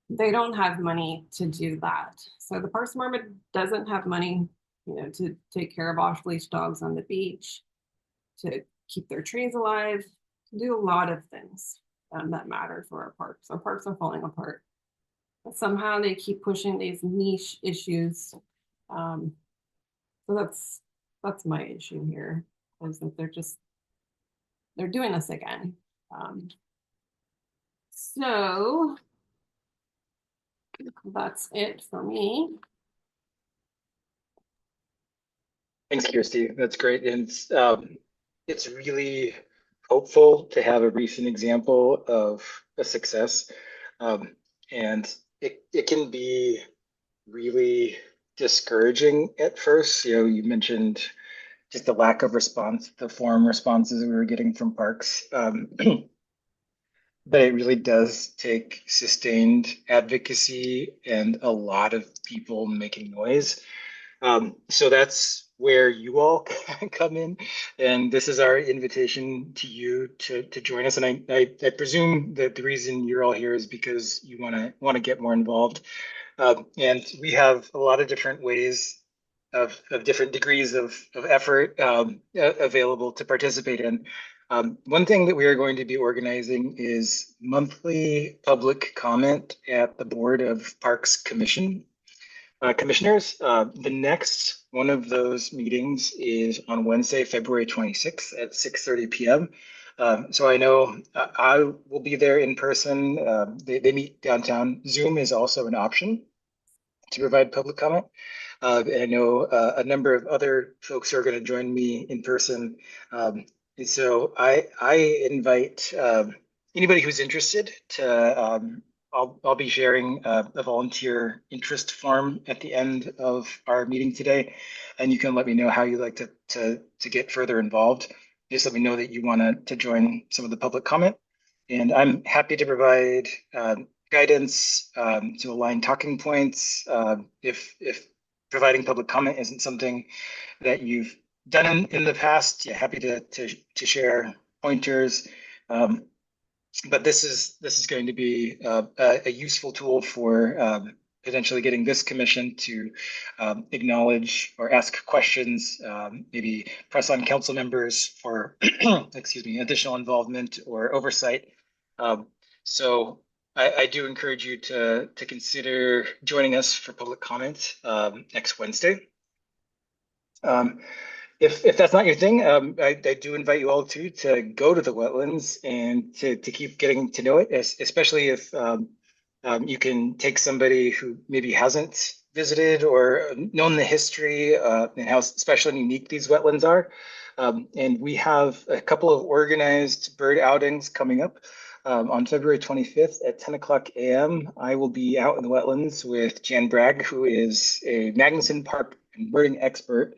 they don't have money to do that. So the Parks Department doesn't have money, to take care of off-leash dogs on the beach, to keep their trees alive, to do a lot of things that matter for our parks. Our parks are falling apart. But somehow they keep pushing these niche issues. Um, so that's my issue here, is that they're doing this again. So that's it for me. Thanks, Kirsty. That's great. And it's really hopeful to have a recent example of a success. Um, and it can be really discouraging at first. You mentioned just the lack of response, the forum responses we were getting from parks. But it really does take sustained advocacy and a lot of people making noise. So that's where you all come in, and this is our invitation to you to join us. And I presume that the reason you're all here is because you want to get more involved. And we have a lot of different ways of different degrees of effort available to participate in. One thing that we are going to be organizing is monthly public comment at the Board of Parks Commissioners. The next one of those meetings is on Wednesday, February 26th at 6:30 p.m. So I know I will be there in person. They meet downtown. Zoom is also an option to provide public comment. And I know a number of other folks are going to join me in person. And so I invite anybody who's interested to. I'll be sharing a volunteer interest form at the end of our meeting today, and you can let me know how you'd like to get further involved. Just let me know that you want to join some of the public comment, and I'm happy to provide guidance to align talking points. If providing public comment isn't something that you've done in the past, yeah, happy to share pointers. But this is going to be a useful tool for potentially getting this commission to acknowledge or ask questions, maybe press on council members for excuse me, additional involvement or oversight. So I do encourage you to consider joining us for public comment next Wednesday. If that's not your thing, I do invite you all to go to the wetlands and to keep getting to know it, especially if you can take somebody who maybe hasn't visited or known the history and how special and unique these wetlands are. And we have a couple of organized bird outings coming up. On February 25th at 10 o'clock a.m., I will be out in the wetlands with Jan Bragg, who is a Magnuson Park and birding expert.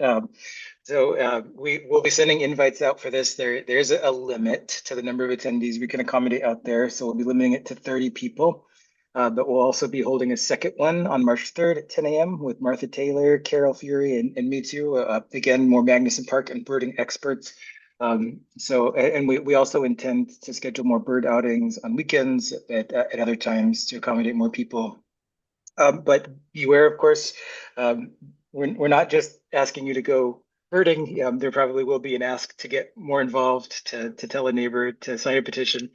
So we will be sending invites out for this. There's a limit to the number of attendees we can accommodate out there. So we'll be limiting it to 30 people. But we'll also be holding a second one on March 3rd at 10 a.m. with Martha Taylor, Carol Fury, and me too. Again, more Magnuson Park and birding experts. And we also intend to schedule more bird outings on weekends at other times to accommodate more people. But beware, of course, we're not just asking you to go birding. There probably will be an ask to get more involved, to tell a neighbor to sign a petition.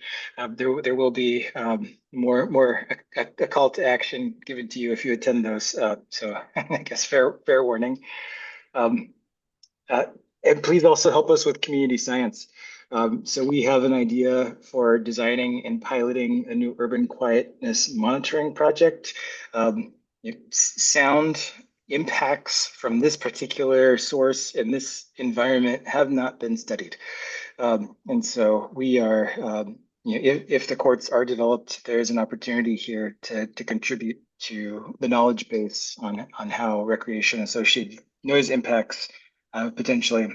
There will be more a call to action given to you if you attend those. So I guess fair warning. And please also help us with community science. So we have an idea for designing and piloting a new urban quietness monitoring project. Sound impacts from this particular source in this environment have not been studied. And so we are, if the courts are developed, there is an opportunity here to contribute to the knowledge base on how recreation associated noise impacts potentially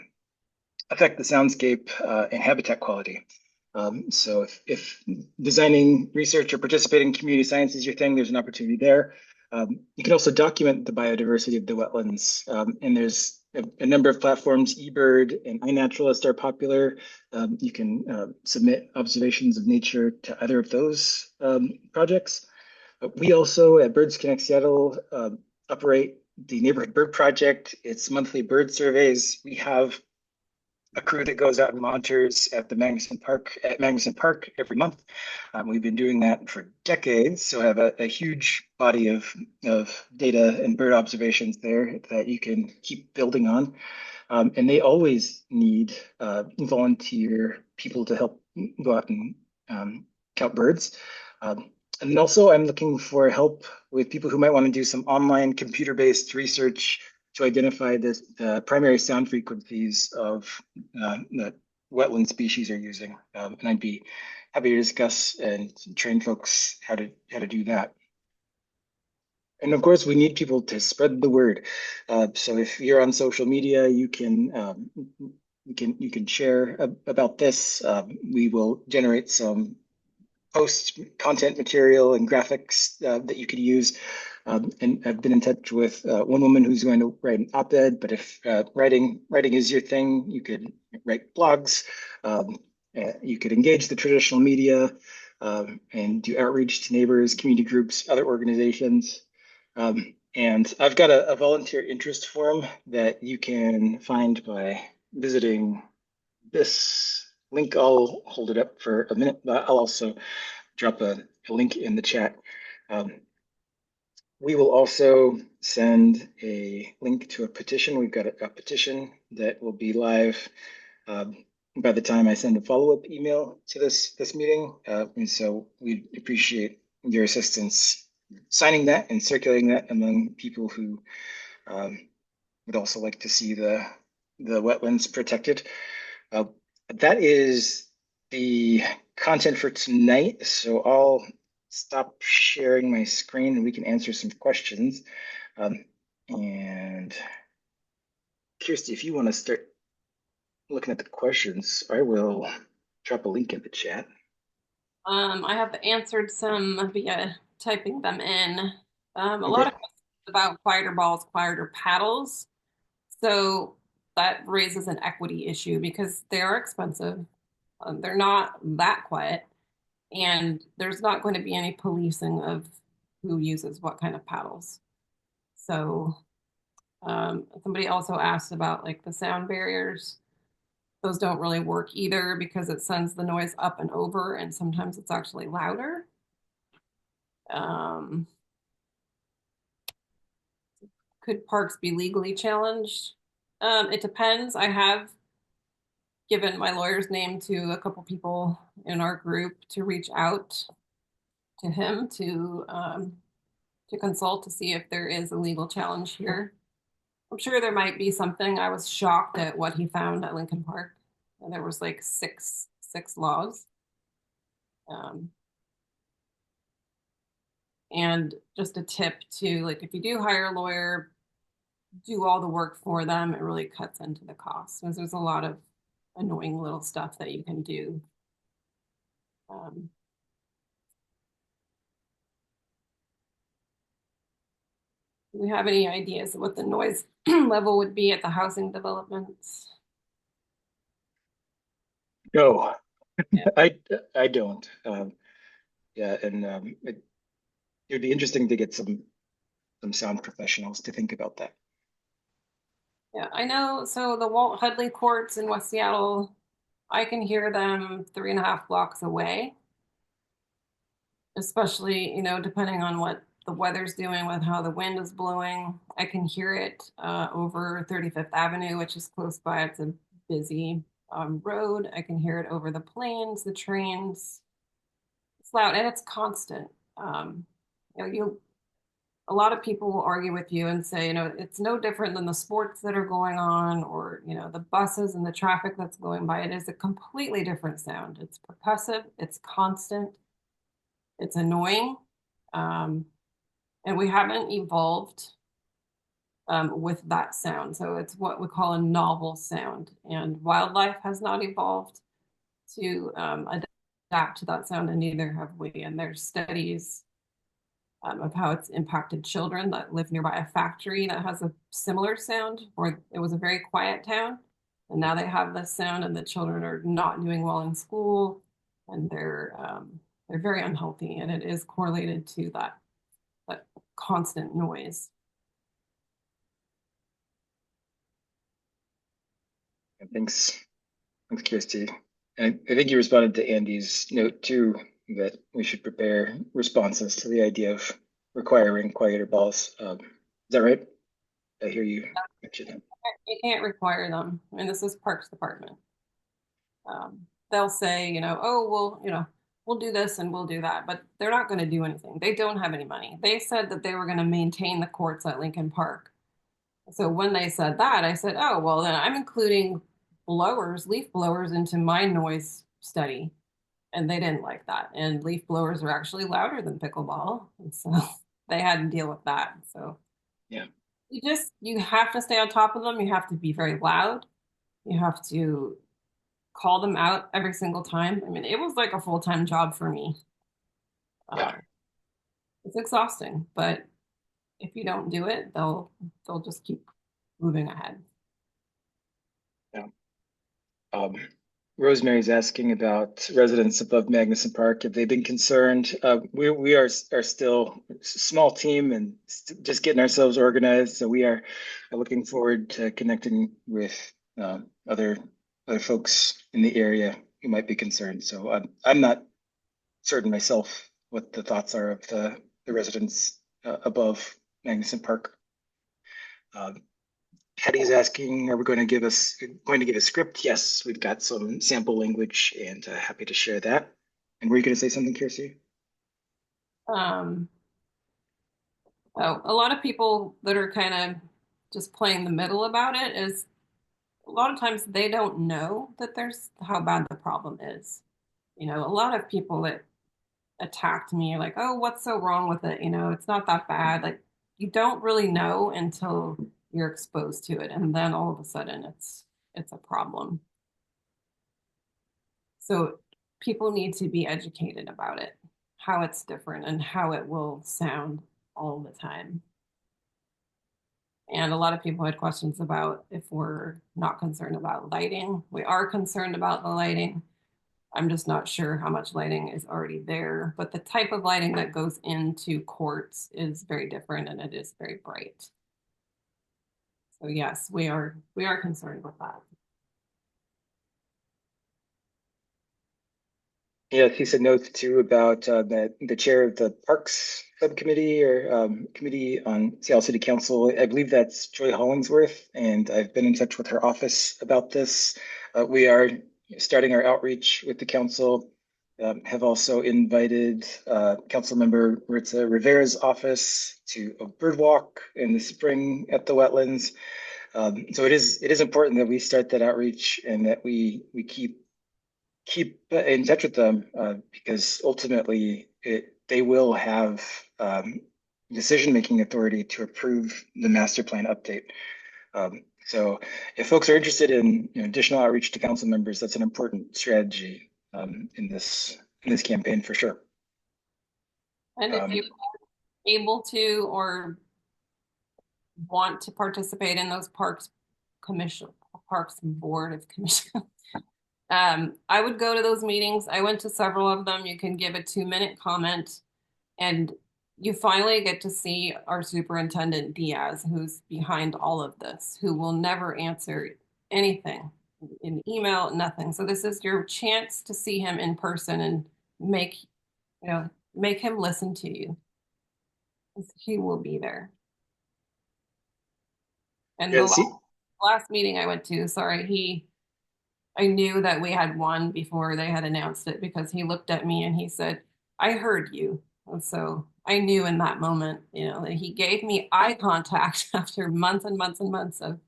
affect the soundscape and habitat quality. So if designing research or participating in community science is your thing, there's an opportunity there. You can also document the biodiversity of the wetlands. And there's a number of platforms, eBird and iNaturalist are popular. You can submit observations of nature to either of those projects. We also at Birds Connect Seattle operate the Neighborhood Bird Project. It's monthly bird surveys. We have a crew that goes out and monitors at Magnuson Park every month. We've been doing that for decades, so I have a huge body of data and bird observations there that you can keep building on. And they always need volunteer people to help go out and count birds. And then also, I'm looking for help with people who might want to do some online computer-based research to identify the primary sound frequencies of that wetland species are using. And I'd be happy to discuss and train folks how to do that. And of course, we need people to spread the word. So if you're on social media, you can share about this. We will generate some post content material and graphics that you could use. And I've been in touch with one woman who's going to write an op-ed, but if writing is your thing, you could write blogs. You could engage the traditional media and do outreach to neighbors, community groups, other organizations. And I've got a volunteer interest form that you can find by visiting this link. I'll hold it up for a minute, but I'll also drop a link in the chat. We will also send a link to a petition. We've got a petition that will be live by the time I send a follow-up email to this meeting. And so we appreciate your assistance signing that and circulating that among people who would also like to see the wetlands protected. That is the content for tonight. So I'll stop sharing my screen and we can answer some questions. And Kersti, if you want to start looking at the questions, I will drop a link in the chat. I have answered some via typing them in. A Okay. lot of questions about quieter balls, quieter paddles. So that raises an equity issue because they are expensive. They're not that quiet, and there's not going to be any policing of who uses what kind of paddles. So somebody also asked about like the sound barriers. Those don't really work either because it sends the noise up and over, and sometimes it's actually louder. Could parks be legally challenged? It depends. I have given my lawyer's name to a couple people in our group to reach out to him to consult to see if there is a legal challenge here. I'm sure there might be something. I was shocked at what he found at Lincoln Park. And there was like six laws. And just a tip to like if you do hire a lawyer, do all the work for them. It really cuts into the cost because there's a lot of annoying little stuff that you can do. Do we have any ideas of what the noise level would be at the housing developments? No, Yeah. I don't. Yeah, and it would be interesting to get some sound professionals to think about that. Yeah, I know. So the Walt Hudley courts in West Seattle, I can hear them 3.5 blocks away, especially, depending on what the weather's doing with how the wind is blowing. I can hear it over 35th Avenue, which is close by. It's a busy road. I can hear it over the planes, the trains. It's loud and it's constant. A lot of people will argue with you and say, it's no different than the sports that are going on or, the buses and the traffic that's going by. It is a completely different sound. It's percussive, it's constant, it's annoying. And we haven't evolved with that sound. So it's what we call a novel sound. And wildlife has not evolved to adapt to that sound, and neither have we. And there's studies of how it's impacted children that live nearby a factory that has a similar sound, or it was a very quiet town. And now they have this sound, and the children are not doing well in school, and they're very unhealthy, and it is correlated to that that constant noise. Thanks, Kersti. And I think you responded to Andy's note too, that we should prepare responses to the idea of requiring quieter balls. Is that right? I hear you mention that. You can't require them. I mean, this is Parks Department. They'll say, oh, we'll do this and we'll do that, but they're not going to do anything. They don't have any money. They said that they were going to maintain the courts at Lincoln Park. So when they said that, I said, oh, well, then I'm including leaf blowers into my noise study. And they didn't like that. And leaf blowers are actually louder than pickleball. And so they had to deal with that. So yeah, you have to stay on top of them. You have to be very loud. You have to call them out every single time. I mean, it was like a full-time job for me. yeah. It's exhausting, but if you don't do it, they'll just keep moving ahead. Yeah. Rosemary's asking about residents above Magnuson Park. Have they been concerned? We are still a small team and just getting ourselves organized. So we are looking forward to connecting with other folks in the area who might be concerned. So I'm not certain myself what the thoughts are of the residents above Magnuson Park. Patty's asking, are we going to give a script? Yes, we've got some sample language and happy to share that. And were you going to say something, Kersti? Um, oh, a lot of people that are kind of just playing the middle about it is a lot of times they don't know that there's how bad the problem is. A lot of people that attacked me are like, oh, what's so wrong with it? It's not that bad. Like you don't really know until you're exposed to it, and then all of a sudden it's a problem. So people need to be educated about it, how it's different and how it will sound all the time. And a lot of people had questions about if we're not concerned about lighting. We are concerned about the lighting. I'm just not sure how much lighting is already there, but the type of lighting that goes into courts is very different and it is very bright. So yes, we are concerned with that. Yeah, he said note too about the chair of the Parks Subcommittee or Committee on Seattle City Council. I believe that's Joy Hollingsworth, and I've been in touch with her office about this. We are starting our outreach with the council. Have also invited Council Member Maritza Rivera's office to a bird walk in the spring at the wetlands. So it is important that we start that outreach and that we keep in touch with them because ultimately they will have decision-making authority to approve the master plan update. So if folks are interested in additional outreach to council members, that's an important strategy in this campaign for sure. And if you're able to or want to participate in those parks board of commission. I would go to those meetings. I went to several of them. You can give a 2-minute comment and you finally get to see our superintendent Diaz, who's behind all of this, who will never answer anything in email, nothing. So this is your chance to see him in person and make him listen to you. He will be there. And Yeah, the last meeting I went to, I knew that we had won before they had announced it because he looked at me and he said, I heard you. And so I knew in that moment, that he gave me eye contact after months and months and months of,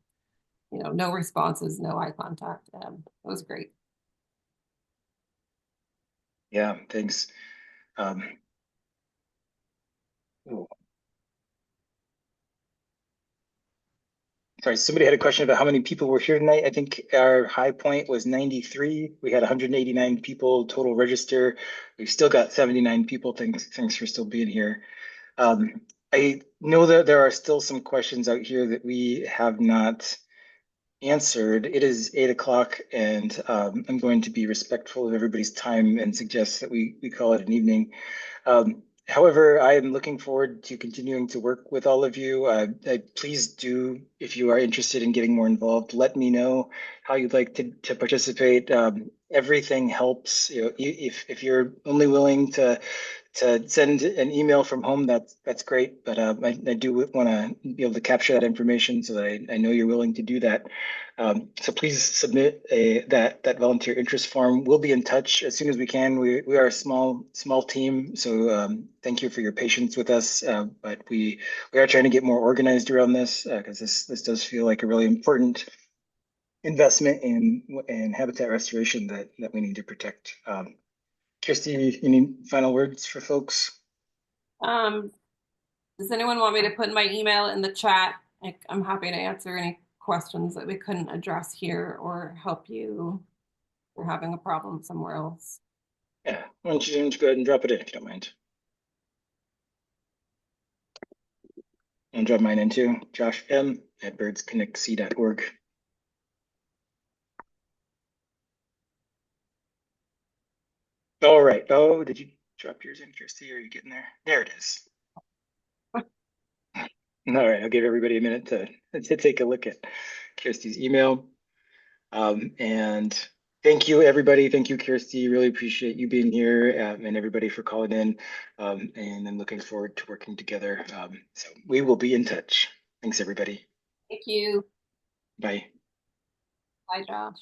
no responses, no eye contact. It was great. Yeah, thanks. Sorry, somebody had a question about how many people were here tonight. I think our high point was 93. We had 189 people total register. We've still got 79 people. Thanks for still being here. I know that there are still some questions out here that we have not answered. It is 8 o'clock and I'm going to be respectful of everybody's time and suggest that we call it an evening. However, I am looking forward to continuing to work with all of you. Please do, if you are interested in getting more involved, let me know how you'd like to participate. Everything helps. If you're only willing to send an email from home, that's great. But I do want to be able to capture that information so that I know you're willing to do that. So please submit that volunteer interest form. We'll be in touch as soon as we can. We are a small team, so thank you for your patience with us. But we are trying to get more organized around this because this does feel like a really important investment in habitat restoration that we need to protect. Kersti, any final words for folks? Um, does anyone want me to put my email in the chat? I'm happy to answer any questions that we couldn't address here or help you if you're having a problem somewhere else. Yeah, why don't you go ahead and drop it in if you don't mind. And drop mine in too, Josh M at birdsconnectc.org. All right. Oh, did you drop yours in, Kersti? Are you getting there? There it is. All right, I'll give everybody a minute to take a look at Kersti's email. And thank you, everybody. Thank you, Kersti. Really appreciate you being here and everybody for calling in. And I'm looking forward to working together. So we will be in touch. Thanks, everybody. Thank you. Bye. Bye, Josh.